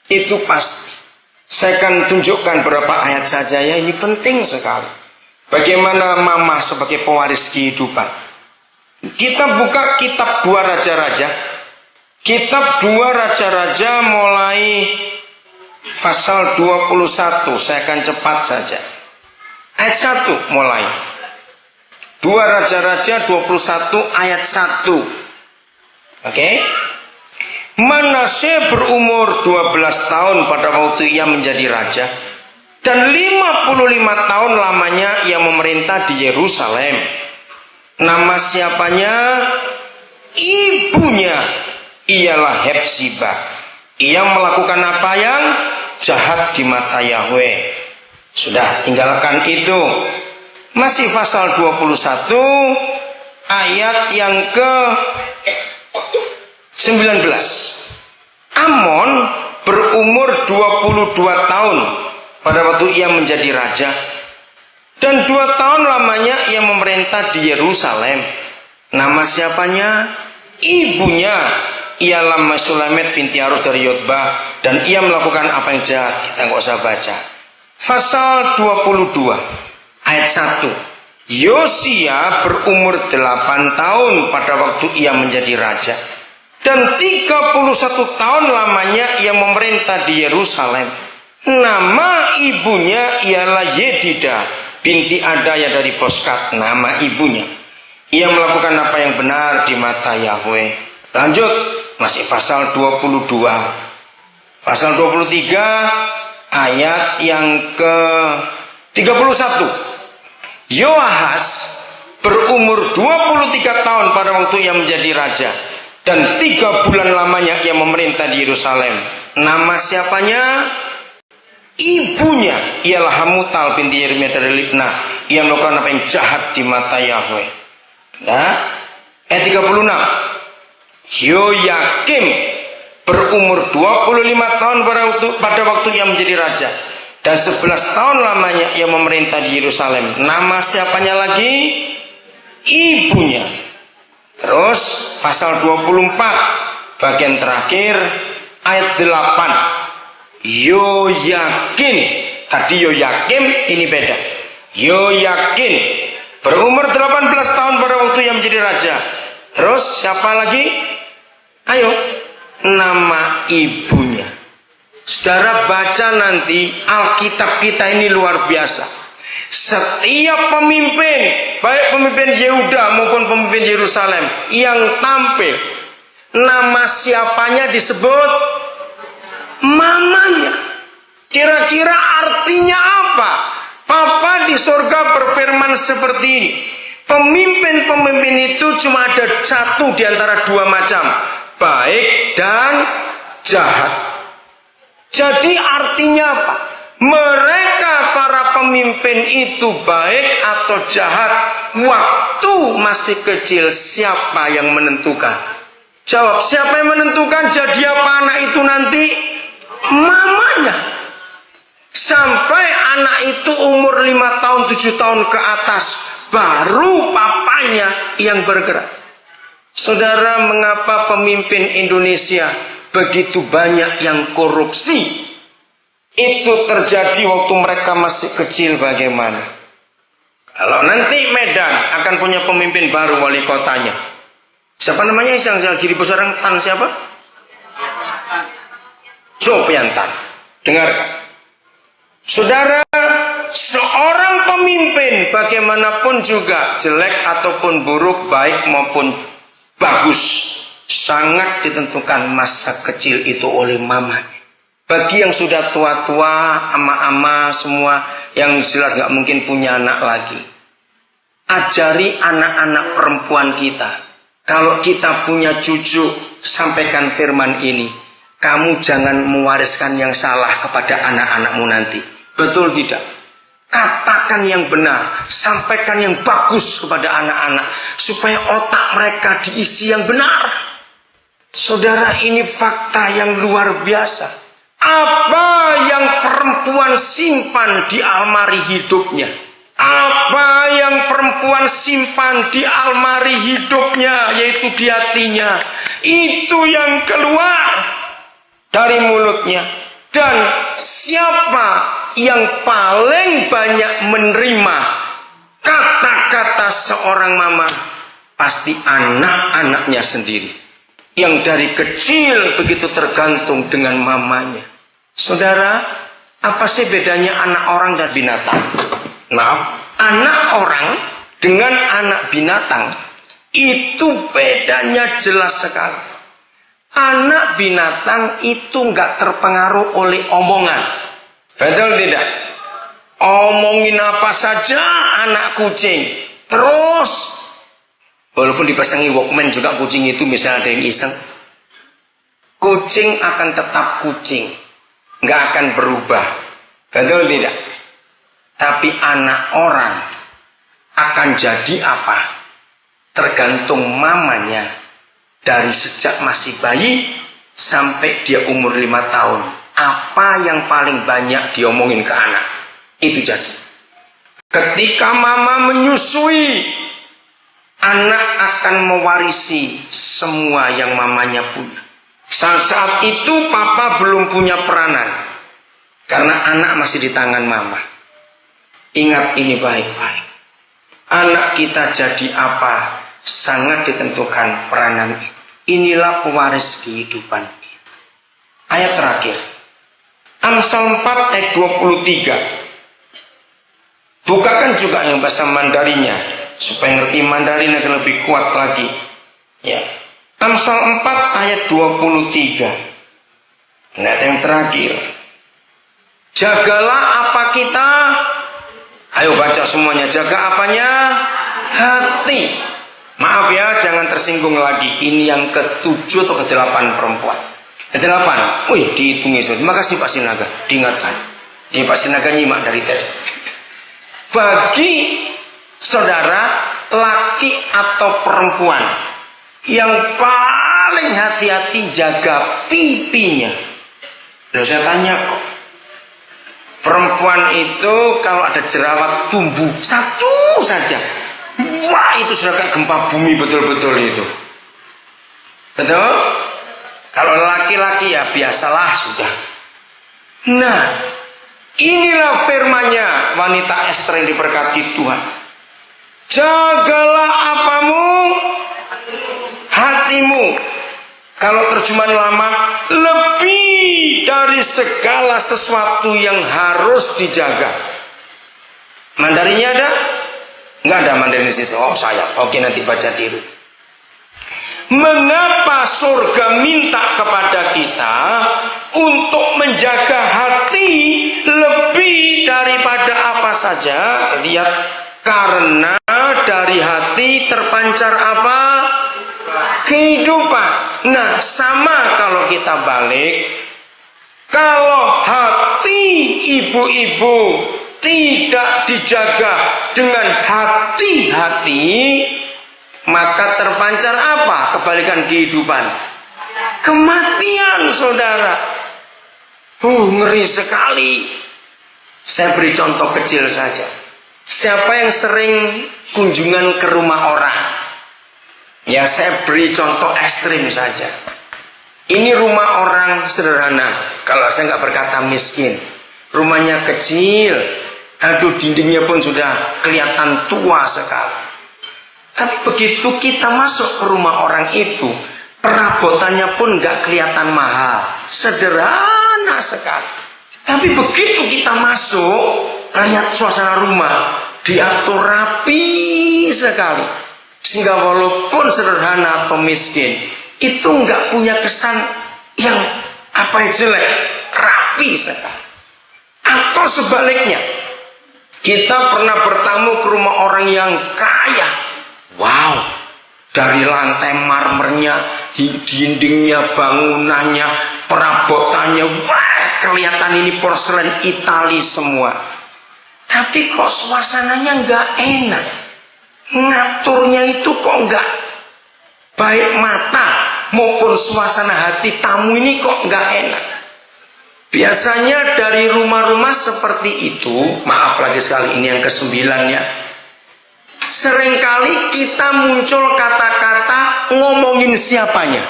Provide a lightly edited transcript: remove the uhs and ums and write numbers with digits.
Itu pasti. Saya akan tunjukkan beberapa ayat saja ya, ini penting sekali. Bagaimana mamah sebagai pewaris kehidupan. Kita buka kitab 2 Raja-Raja. Kitab 2 Raja-Raja mulai pasal 21. Saya akan cepat saja. Ayat 1 mulai. 2 Raja-Raja 21 ayat 1. Oke. Manasye berumur 12 tahun pada waktu ia menjadi raja, dan 55 tahun lamanya ia memerintah di Yerusalem. Nama siapanya? Ibunya ialah Hepzibah. Ia melakukan apa yang jahat di mata Yahweh. Sudah, tinggalkan itu. Masih pasal 21 ayat yang ke 19. Amon berumur 22 tahun pada waktu ia menjadi raja, dan 2 tahun lamanya ia memerintah di Yerusalem. Nama siapanya? Ibunya ialah Mesulamet binti Harus dari Yotbah, dan ia melakukan apa yang jahat. Kita nggak usah baca. Pasal 22 ayat 1. Yosia berumur 8 tahun pada waktu ia menjadi raja, dan 31 tahun lamanya ia memerintah di Yerusalem. Nama ibunya ialah Yedida binti Adaya dari Boskat. Nama ibunya. Ia melakukan apa yang benar di mata Yahweh. Lanjut, masih pasal 22. Pasal 23 ayat yang ke 31. Yoahas berumur 23 tahun pada waktu ia menjadi raja, dan 3 bulan lamanya ia memerintah di Yerusalem. Nama siapanya? Ibunya ialah Hamutal binti Yeremia dari Libna. Ia melakukan apa yang jahat di mata Yahweh. Nah, ayat 36. Yoyakim berumur 25 tahun pada waktu ia menjadi raja, dan 11 tahun lamanya ia memerintah di Yerusalem. Nama siapanya lagi? Ibunya. Terus pasal 24 bagian terakhir ayat 8. Yoyakin. Tadi Yoyakim, ini beda. Yoyakin berumur 18 tahun pada waktu ia menjadi raja. Terus siapa lagi? Ayo, nama ibunya. Saudara baca nanti, Alkitab kita ini luar biasa. Setiap pemimpin, baik pemimpin Yehuda maupun pemimpin Yerusalem yang tampil, nama siapanya disebut mamanya. Kira-kira artinya apa? Papa di surga berfirman seperti ini. Pemimpin-pemimpin itu cuma ada satu di antara 2 macam, baik dan jahat. Jadi artinya apa? Mereka para pemimpin itu baik atau jahat, waktu masih kecil siapa yang menentukan? Jawab, siapa yang menentukan jadi apa anak itu nanti? Mamanya. Sampai anak itu umur 5 tahun, 7 tahun ke atas, baru papanya yang bergerak. Saudara, mengapa pemimpin Indonesia begitu banyak yang korupsi? Itu terjadi waktu mereka masih kecil. Bagaimana? Kalau nanti Medan akan punya pemimpin baru, wali kotanya, siapa namanya yang jadi seorang Tan siapa? Sopiantan. Dengarkan, saudara, seorang pemimpin bagaimanapun juga, jelek ataupun buruk, baik maupun bagus, sangat ditentukan masa kecil itu oleh mamanya. Bagi yang sudah tua-tua, ama-ama semua, yang jelas gak mungkin punya anak lagi, ajari anak-anak perempuan kita. Kalau kita punya cucu, sampaikan firman ini. Kamu jangan mewariskan yang salah kepada anak-anakmu nanti. Betul tidak? Katakan yang benar, sampaikan yang bagus kepada anak-anak, supaya otak mereka diisi yang benar. Saudara, ini fakta yang luar biasa. Apa yang perempuan simpan di almari hidupnya, apa yang perempuan simpan di almari hidupnya, yaitu di hatinya, itu yang keluar dari mulutnya. Dan siapa yang paling banyak menerima kata-kata seorang mama? Pasti anak-anaknya sendiri, yang dari kecil begitu tergantung dengan mamanya. Saudara, apa sih bedanya anak orang dan binatang? Maaf, anak orang dengan anak binatang itu bedanya jelas sekali. Anak binatang itu nggak terpengaruh oleh omongan. Betul tidak? Omongin apa saja anak kucing. Terus, walaupun dipasangi Walkman juga kucing itu misalnya ada yang iseng. Kucing akan tetap kucing. Nggak akan berubah. Betul tidak? Tapi anak orang akan jadi apa? Tergantung mamanya. Dari sejak masih bayi sampai dia umur 5 tahun. Apa yang paling banyak diomongin ke anak? Itu jadi. Ketika mama menyusui, anak akan mewarisi semua yang mamanya punya. Saat itu papa belum punya peranan. Karena anak masih di tangan mama. Ingat ini baik-baik. Anak kita jadi apa? Sangat ditentukan peranan itu. Inilah pewaris kehidupan kita. Ayat terakhir. Amsal 4 ayat 23. Bukakan juga yang bahasa Mandarinnya supaya ngerti Mandarin akan lebih kuat lagi. Ya. Amsal 4 ayat 23. Ayat yang terakhir. Jagalah apa kita? Ayo baca semuanya. Jaga apanya? Hati. Maaf ya, jangan tersinggung lagi. Ini yang ke-7 atau ke-8 perempuan. Ke-8. Wih, dihitungi. Terima kasih Pak Sinaga. Diingatkan. Jadi Pak Sinaga nyimak dari tadi. Bagi saudara, laki atau perempuan yang paling hati-hati jaga pipinya. Lalu saya tanya kok. Perempuan itu kalau ada jerawat tumbuh satu saja. Wah, itu sudah kayak gempa bumi betul-betul itu. Betul? Kalau laki-laki ya biasalah sudah. Nah, inilah firman-Nya wanita Ester yang diberkati Tuhan. Jagalah apamu? Hatimu. Kalau terjemahan lama, lebih dari segala sesuatu yang harus dijaga. Mandarinnya ada? Enggak ada Mandarin di situ. Oh saya. Oke, nanti baca dulu. Mengapa surga minta kepada kita untuk menjaga hati lebih daripada apa saja? Lihat, karena dari hati terpancar apa? Kehidupan. Nah, sama kalau kita balik. Kalau hati ibu-ibu tidak dijaga dengan hati-hati, maka terpancar apa? Kebalikan kehidupan. Kematian, saudara. Ngeri sekali. Saya beri contoh kecil saja. Siapa yang sering kunjungan ke rumah orang? Ya, saya beri contoh ekstrim saja. Ini rumah orang sederhana. Kalau saya nggak berkata miskin. Rumahnya kecil. Aduh, dindingnya pun sudah kelihatan tua sekali. Tapi begitu kita masuk ke rumah orang itu, perabotannya pun nggak kelihatan mahal. Sederhana sekali. Tapi begitu kita masuk, lihat suasana rumah, diatur rapi sekali. Sehingga walaupun sederhana atau miskin, itu nggak punya kesan yang apa yang jelek, rapi sekali. Atau sebaliknya, kita pernah bertamu ke rumah orang yang kaya. Wow, dari lantai marmernya, dindingnya, bangunannya, perabotannya, wah, kelihatan ini porselen Itali semua. Tapi kok suasananya nggak enak. Ngaturnya itu kok nggak baik mata maupun suasana hati tamu ini kok nggak enak. Biasanya dari rumah-rumah seperti itu, maaf lagi sekali ini yang ke-9 ya, seringkali kita muncul kata-kata ngomongin siapanya.